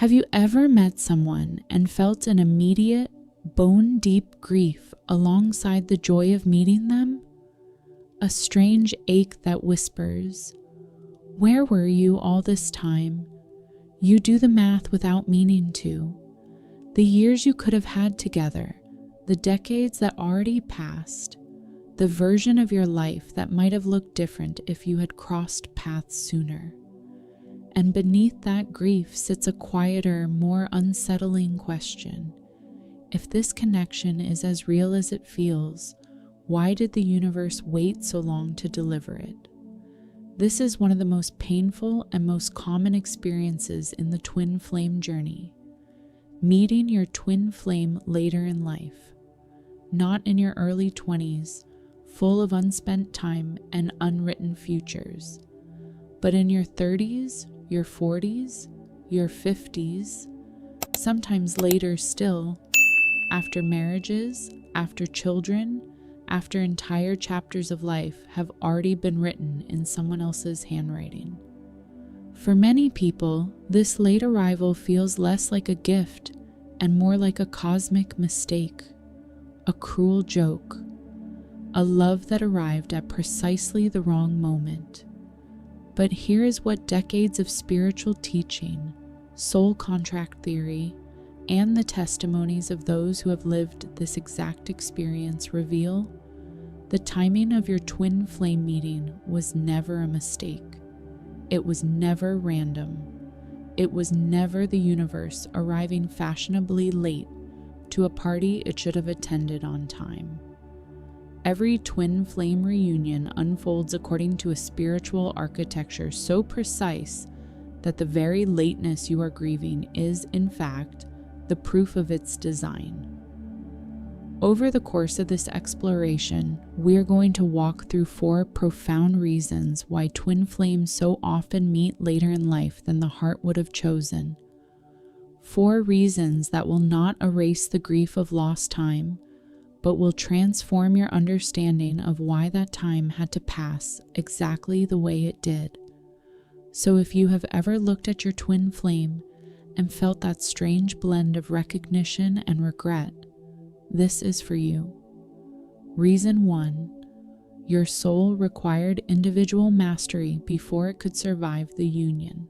Have you ever met someone and felt an immediate, bone-deep grief alongside the joy of meeting them? A strange ache that whispers, "Where were you all this time?" You do the math without meaning to. The years you could have had together, the decades that already passed, the version of your life that might have looked different if you had crossed paths sooner. And beneath that grief sits a quieter, more unsettling question. If this connection is as real as it feels, why did the universe wait so long to deliver it? This is one of the most painful and most common experiences in the twin flame journey. Meeting your twin flame later in life, not in your early 20s, full of unspent time and unwritten futures, but in your 30s, your 40s, your 50s, sometimes later still, after marriages, after children, after entire chapters of life have already been written in someone else's handwriting. For many people, this late arrival feels less like a gift and more like a cosmic mistake, a cruel joke, a love that arrived at precisely the wrong moment. But here is what decades of spiritual teaching, soul contract theory, and the testimonies of those who have lived this exact experience reveal. The timing of your twin flame meeting was never a mistake. It was never random. It was never the universe arriving fashionably late to a party it should have attended on time. Every twin flame reunion unfolds according to a spiritual architecture so precise that the very lateness you are grieving is, in fact, the proof of its design. Over the course of this exploration, we're going to walk through 4 profound reasons why twin flames so often meet later in life than the heart would have chosen. 4 reasons that will not erase the grief of lost time, but will transform your understanding of why that time had to pass exactly the way it did. So if you have ever looked at your twin flame and felt that strange blend of recognition and regret, this is for you. Reason 1, your soul required individual mastery before it could survive the union.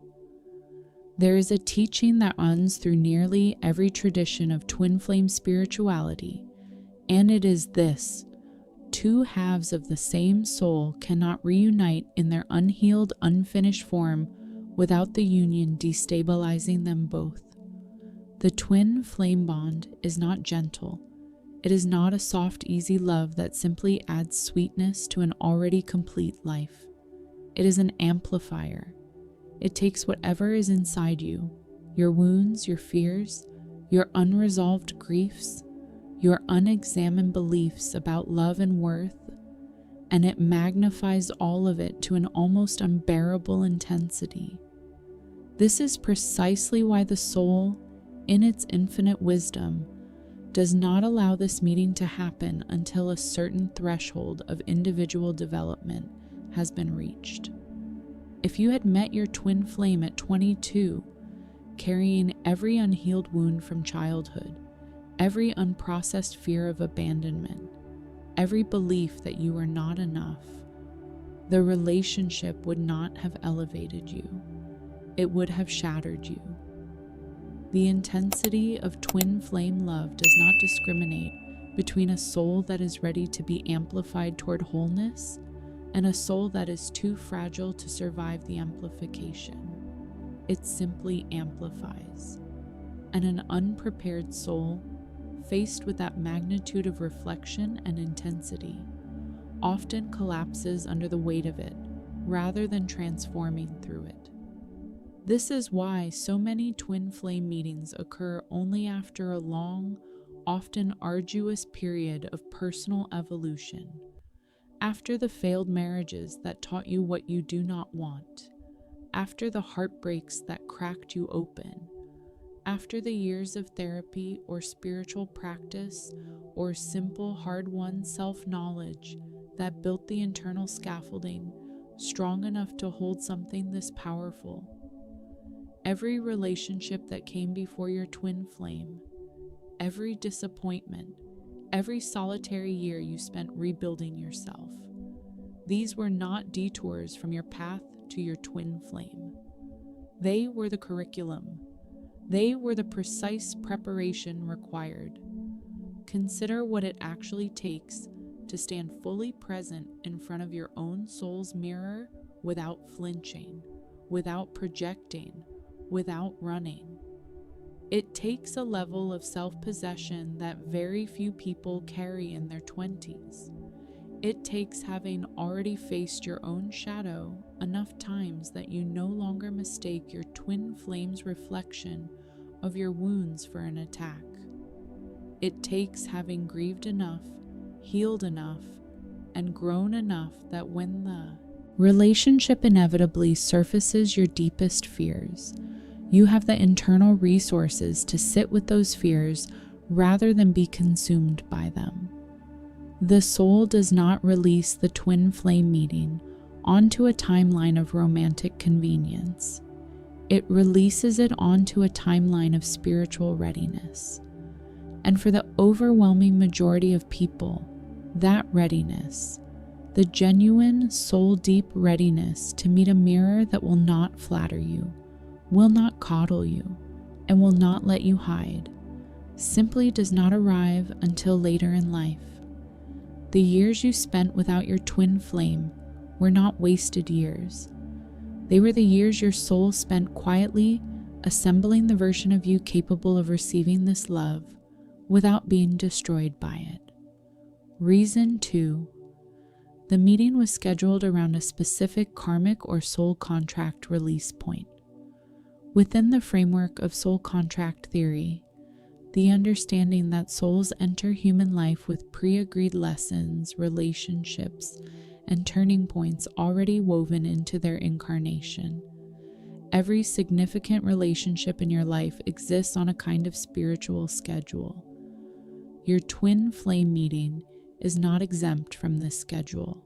There is a teaching that runs through nearly every tradition of twin flame spirituality, and it is this: 2 halves of the same soul cannot reunite in their unhealed, unfinished form without the union destabilizing them both. The twin flame bond is not gentle. It is not a soft, easy love that simply adds sweetness to an already complete life. It is an amplifier. It takes whatever is inside you, your wounds, your fears, your unresolved griefs, your unexamined beliefs about love and worth, and it magnifies all of it to an almost unbearable intensity. This is precisely why the soul, in its infinite wisdom, does not allow this meeting to happen until a certain threshold of individual development has been reached. If you had met your twin flame at 22, carrying every unhealed wound from childhood, every unprocessed fear of abandonment, every belief that you were not enough, the relationship would not have elevated you. It would have shattered you. The intensity of twin flame love does not discriminate between a soul that is ready to be amplified toward wholeness and a soul that is too fragile to survive the amplification. It simply amplifies. And an unprepared soul, faced with that magnitude of reflection and intensity, often collapses under the weight of it, rather than transforming through it. This is why so many twin flame meetings occur only after a long, often arduous period of personal evolution, after the failed marriages that taught you what you do not want, after the heartbreaks that cracked you open, after the years of therapy or spiritual practice or simple hard-won self-knowledge that built the internal scaffolding strong enough to hold something this powerful. Every relationship that came before your twin flame, every disappointment, every solitary year you spent rebuilding yourself. These were not detours from your path to your twin flame. They were the curriculum. They were the precise preparation required. Consider what it actually takes to stand fully present in front of your own soul's mirror without flinching, without projecting, without running. It takes a level of self-possession that very few people carry in their 20s. It takes having already faced your own shadow enough times that you no longer mistake your twin flame's reflection of your wounds for an attack. It takes having grieved enough, healed enough, and grown enough that when the relationship inevitably surfaces your deepest fears, you have the internal resources to sit with those fears rather than be consumed by them. The soul does not release the twin flame meeting onto a timeline of romantic convenience. It releases it onto a timeline of spiritual readiness. And for the overwhelming majority of people, that readiness, the genuine soul-deep readiness to meet a mirror that will not flatter you, will not coddle you, and will not let you hide, simply does not arrive until later in life. The years you spent without your twin flame were not wasted years. They were the years your soul spent quietly assembling the version of you capable of receiving this love without being destroyed by it. Reason 2. The meeting was scheduled around a specific karmic or soul contract release point. Within the framework of soul contract theory, the understanding that souls enter human life with pre-agreed lessons, relationships, and turning points already woven into their incarnation. Every significant relationship in your life exists on a kind of spiritual schedule. Your twin flame meeting is not exempt from this schedule.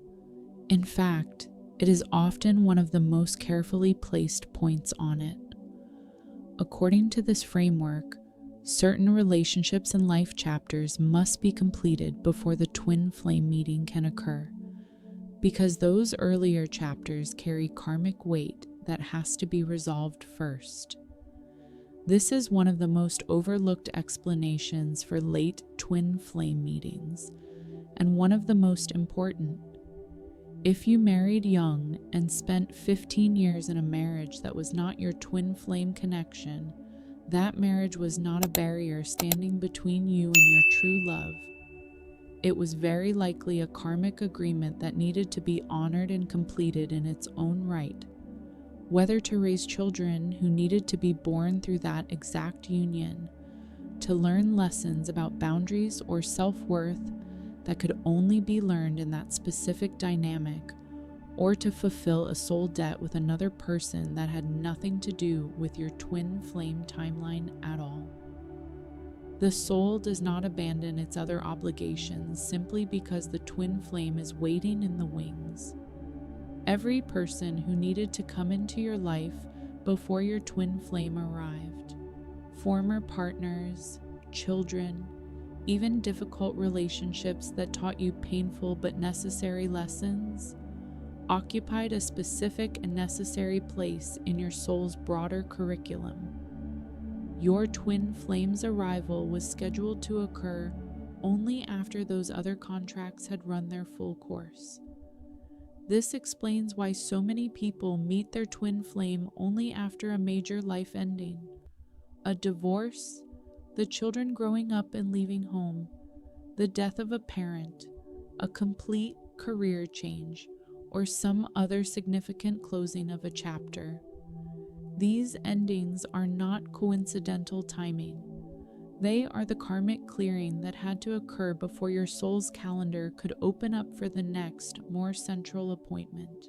In fact, it is often one of the most carefully placed points on it. According to this framework, certain relationships and life chapters must be completed before the twin flame meeting can occur, because those earlier chapters carry karmic weight that has to be resolved first. This is one of the most overlooked explanations for late twin flame meetings, and one of the most important. If you married young and spent 15 years in a marriage that was not your twin flame connection, that marriage was not a barrier standing between you and your true love. It was very likely a karmic agreement that needed to be honored and completed in its own right, whether to raise children who needed to be born through that exact union, to learn lessons about boundaries or self-worth that could only be learned in that specific dynamic, or to fulfill a soul debt with another person that had nothing to do with your twin flame timeline at all. The soul does not abandon its other obligations simply because the twin flame is waiting in the wings. Every person who needed to come into your life before your twin flame arrived, former partners, children, even difficult relationships that taught you painful but necessary lessons, occupied a specific and necessary place in your soul's broader curriculum. Your twin flame's arrival was scheduled to occur only after those other contracts had run their full course. This explains why so many people meet their twin flame only after a major life ending, a divorce, the children growing up and leaving home, the death of a parent, a complete career change, or some other significant closing of a chapter. These endings are not coincidental timing. They are the karmic clearing that had to occur before your soul's calendar could open up for the next, more central appointment.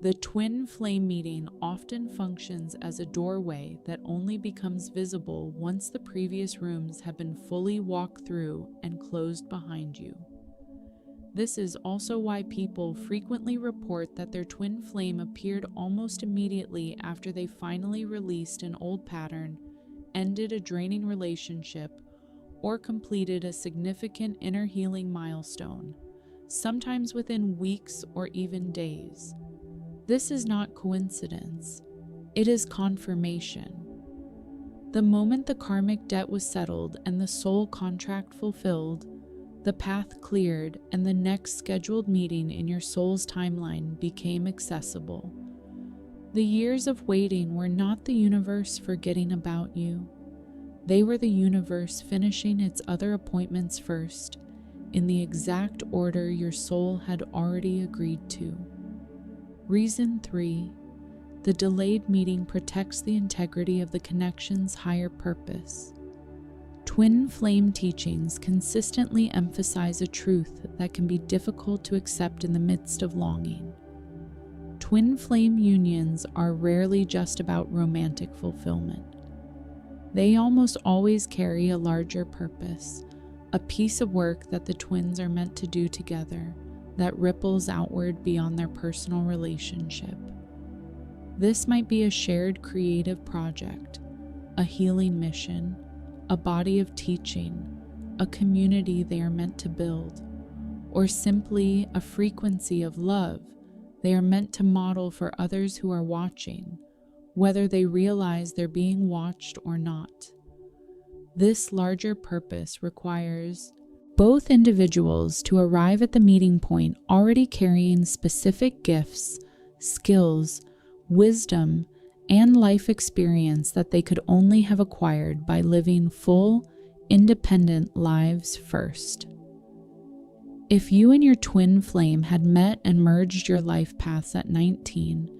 The twin flame meeting often functions as a doorway that only becomes visible once the previous rooms have been fully walked through and closed behind you. This is also why people frequently report that their twin flame appeared almost immediately after they finally released an old pattern, ended a draining relationship, or completed a significant inner healing milestone, sometimes within weeks or even days. This is not coincidence. It is confirmation. The moment the karmic debt was settled and the soul contract fulfilled, the path cleared and the next scheduled meeting in your soul's timeline became accessible. The years of waiting were not the universe forgetting about you. They were the universe finishing its other appointments first, in the exact order your soul had already agreed to. Reason 3. The delayed meeting protects the integrity of the connection's higher purpose. Twin flame teachings consistently emphasize a truth that can be difficult to accept in the midst of longing. Twin flame unions are rarely just about romantic fulfillment. They almost always carry a larger purpose, a piece of work that the twins are meant to do together that ripples outward beyond their personal relationship. This might be a shared creative project, a healing mission, a body of teaching, a community they are meant to build, or simply a frequency of love they are meant to model for others who are watching, whether they realize they're being watched or not. This larger purpose requires both individuals to arrive at the meeting point already carrying specific gifts, skills, wisdom, and life experience that they could only have acquired by living full, independent lives first. If you and your twin flame had met and merged your life paths at 19,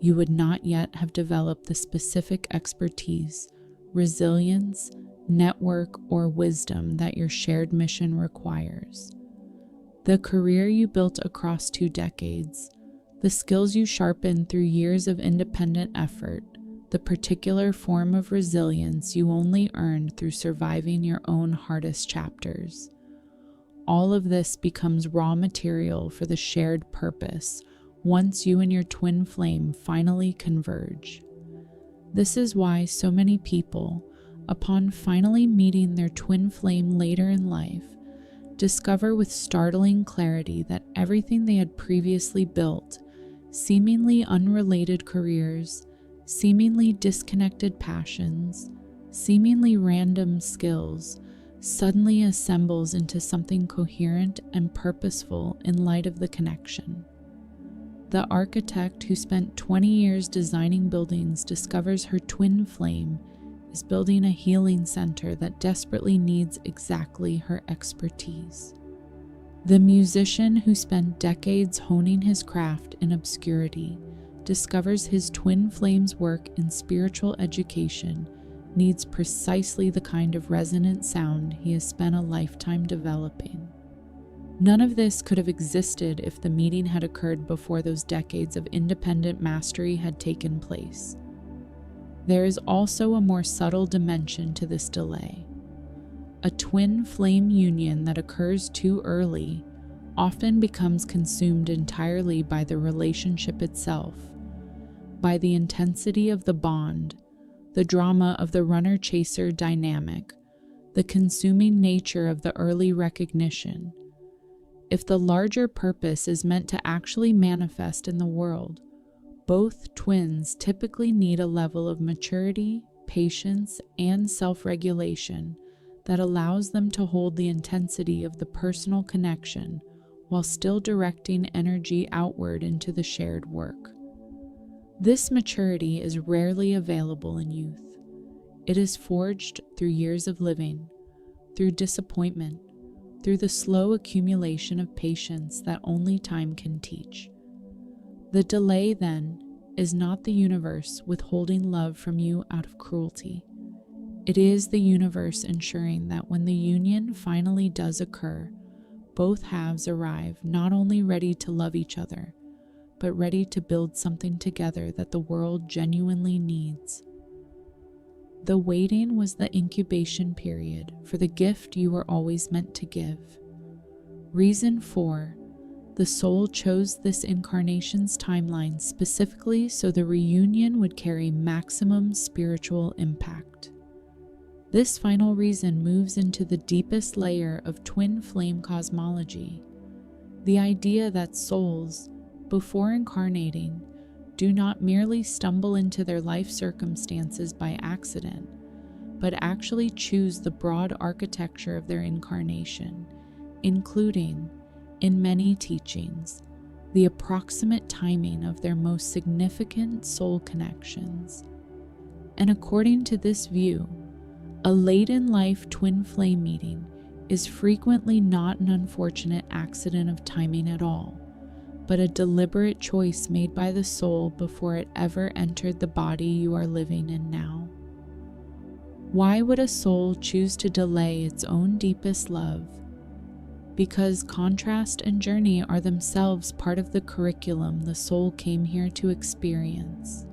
you would not yet have developed the specific expertise, resilience, network, or wisdom that your shared mission requires. The career you built across 2 decades, the skills you sharpened through years of independent effort, the particular form of resilience you only earned through surviving your own hardest chapters. All of this becomes raw material for the shared purpose once you and your twin flame finally converge. This is why so many people, upon finally meeting their twin flame later in life, discover with startling clarity that everything they had previously built, seemingly unrelated careers, seemingly disconnected passions, seemingly random skills, suddenly assembles into something coherent and purposeful in light of the connection. The architect who spent 20 years designing buildings discovers her twin flame is building a healing center that desperately needs exactly her expertise. The musician who spent decades honing his craft in obscurity discovers his twin flame's work in spiritual education needs precisely the kind of resonant sound he has spent a lifetime developing. None of this could have existed if the meeting had occurred before those decades of independent mastery had taken place. There is also a more subtle dimension to this delay. A twin flame union that occurs too early often becomes consumed entirely by the relationship itself, by the intensity of the bond, the drama of the runner-chaser dynamic, the consuming nature of the early recognition. If the larger purpose is meant to actually manifest in the world, both twins typically need a level of maturity, patience, and self-regulation that allows them to hold the intensity of the personal connection while still directing energy outward into the shared work. This maturity is rarely available in youth. It is forged through years of living, through disappointment, through the slow accumulation of patience that only time can teach. The delay, then, is not the universe withholding love from you out of cruelty. It is the universe ensuring that when the union finally does occur, both halves arrive not only ready to love each other, but ready to build something together that the world genuinely needs. The waiting was the incubation period for the gift you were always meant to give. Reason 4. The soul chose this incarnation's timeline specifically so the reunion would carry maximum spiritual impact. This final reason moves into the deepest layer of twin flame cosmology, the idea that souls, before incarnating, do not merely stumble into their life circumstances by accident, but actually choose the broad architecture of their incarnation, including, in many teachings, the approximate timing of their most significant soul connections. And according to this view, a late-in-life twin flame meeting is frequently not an unfortunate accident of timing at all, but a deliberate choice made by the soul before it ever entered the body you are living in now. Why would a soul choose to delay its own deepest love? Because contrast and journey are themselves part of the curriculum the soul came here to experience.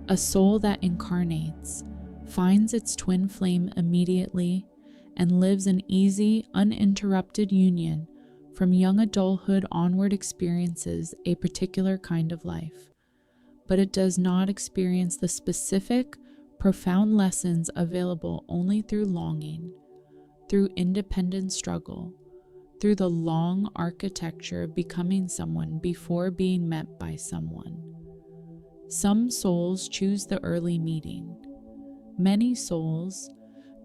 A soul that incarnates finds its twin flame immediately and lives an easy, uninterrupted union from young adulthood onward experiences a particular kind of life, but it does not experience the specific, profound lessons available only through longing, through independent struggle, through the long architecture of becoming someone before being met by someone. Some souls choose the early meeting. Many souls,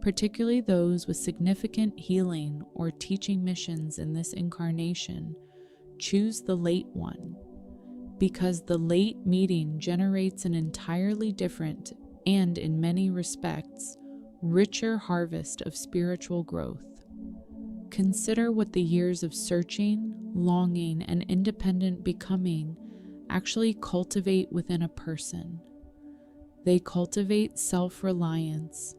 particularly those with significant healing or teaching missions in this incarnation, choose the late one, because the late meeting generates an entirely different and, in many respects, richer harvest of spiritual growth. Consider what the years of searching, longing, and independent becoming actually cultivate within a person. They cultivate self-reliance.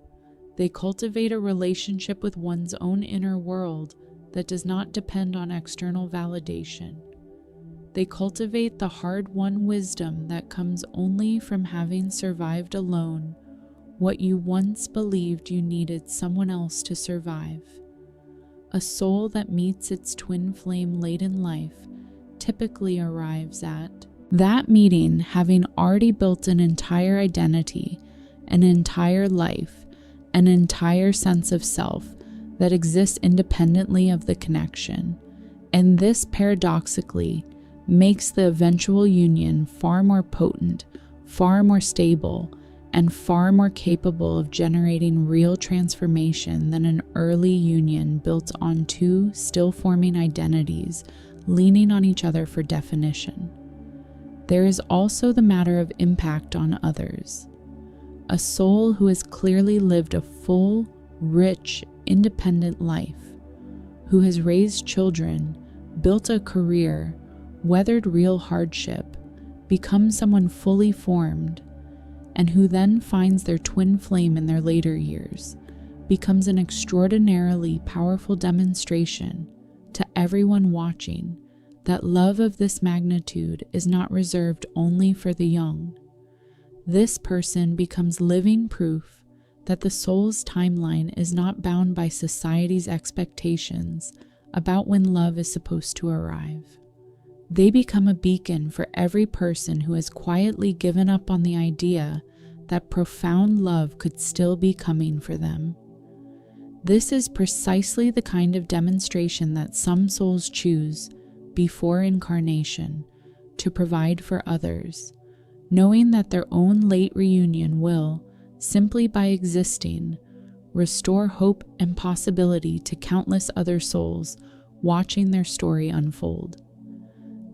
They cultivate a relationship with one's own inner world that does not depend on external validation. They cultivate the hard-won wisdom that comes only from having survived alone what you once believed you needed someone else to survive. A soul that meets its twin flame late in life typically arrives at that meeting having already built an entire identity, an entire life, an entire sense of self that exists independently of the connection. And this paradoxically makes the eventual union far more potent, far more stable, and far more capable of generating real transformation than an early union built on two still-forming identities leaning on each other for definition. There is also the matter of impact on others. A soul who has clearly lived a full, rich, independent life, who has raised children, built a career, weathered real hardship, become someone fully formed, and who then finds their twin flame in their later years, becomes an extraordinarily powerful demonstration to everyone watching that love of this magnitude is not reserved only for the young. This person becomes living proof that the soul's timeline is not bound by society's expectations about when love is supposed to arrive. They become a beacon for every person who has quietly given up on the idea that profound love could still be coming for them. This is precisely the kind of demonstration that some souls choose before incarnation to provide for others, knowing that their own late reunion will, simply by existing, restore hope and possibility to countless other souls watching their story unfold.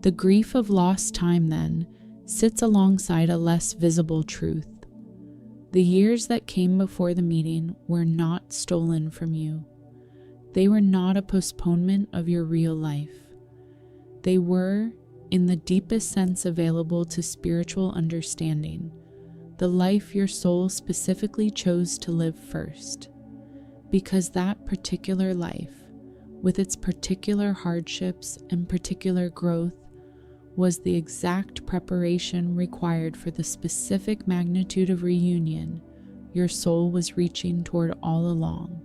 The grief of lost time, then, sits alongside a less visible truth. The years that came before the meeting were not stolen from you. They were not a postponement of your real life. They were, in the deepest sense available to spiritual understanding, the life your soul specifically chose to live first. Because that particular life, with its particular hardships and particular growth, was the exact preparation required for the specific magnitude of reunion your soul was reaching toward all along.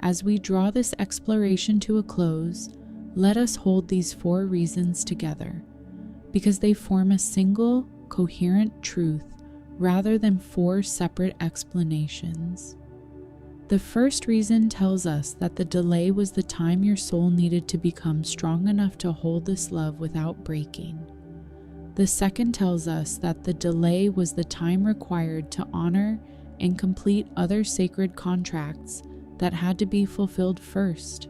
As we draw this exploration to a close, Let us hold these 4 reasons together, because they form a single, coherent truth rather than 4 separate explanations. The first reason tells us that the delay was the time your soul needed to become strong enough to hold this love without breaking. The second tells us that the delay was the time required to honor and complete other sacred contracts that had to be fulfilled first.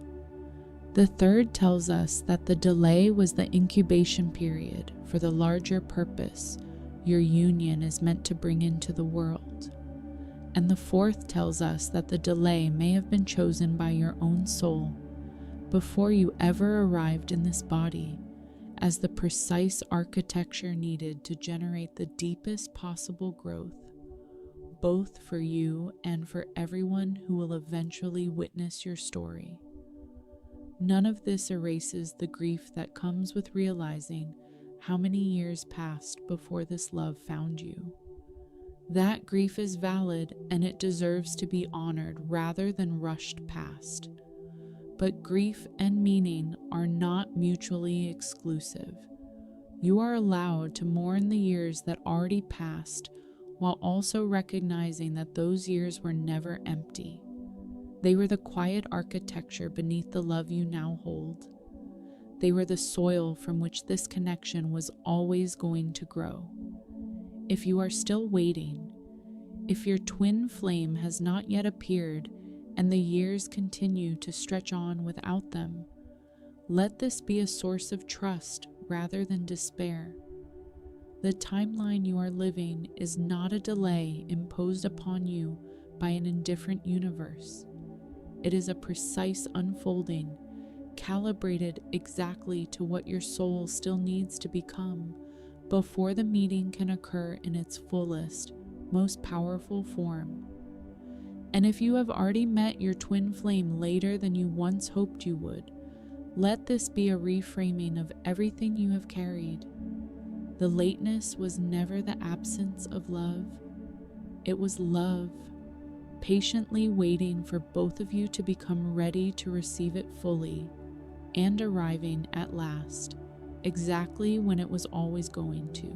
The third tells us that the delay was the incubation period for the larger purpose your union is meant to bring into the world. And the fourth tells us that the delay may have been chosen by your own soul before you ever arrived in this body as the precise architecture needed to generate the deepest possible growth, both for you and for everyone who will eventually witness your story. None of this erases the grief that comes with realizing how many years passed before this love found you. That grief is valid and it deserves to be honored rather than rushed past. But grief and meaning are not mutually exclusive. You are allowed to mourn the years that already passed while also recognizing that those years were never empty. They were the quiet architecture beneath the love you now hold. They were the soil from which this connection was always going to grow. If you are still waiting, if your twin flame has not yet appeared and the years continue to stretch on without them, let this be a source of trust rather than despair. The timeline you are living is not a delay imposed upon you by an indifferent universe. It is a precise unfolding, calibrated exactly to what your soul still needs to become before the meeting can occur in its fullest, most powerful form. And if you have already met your twin flame later than you once hoped you would, let this be a reframing of everything you have carried. The lateness was never the absence of love. It was love, patiently waiting for both of you to become ready to receive it fully, and arriving at last, exactly when it was always going to.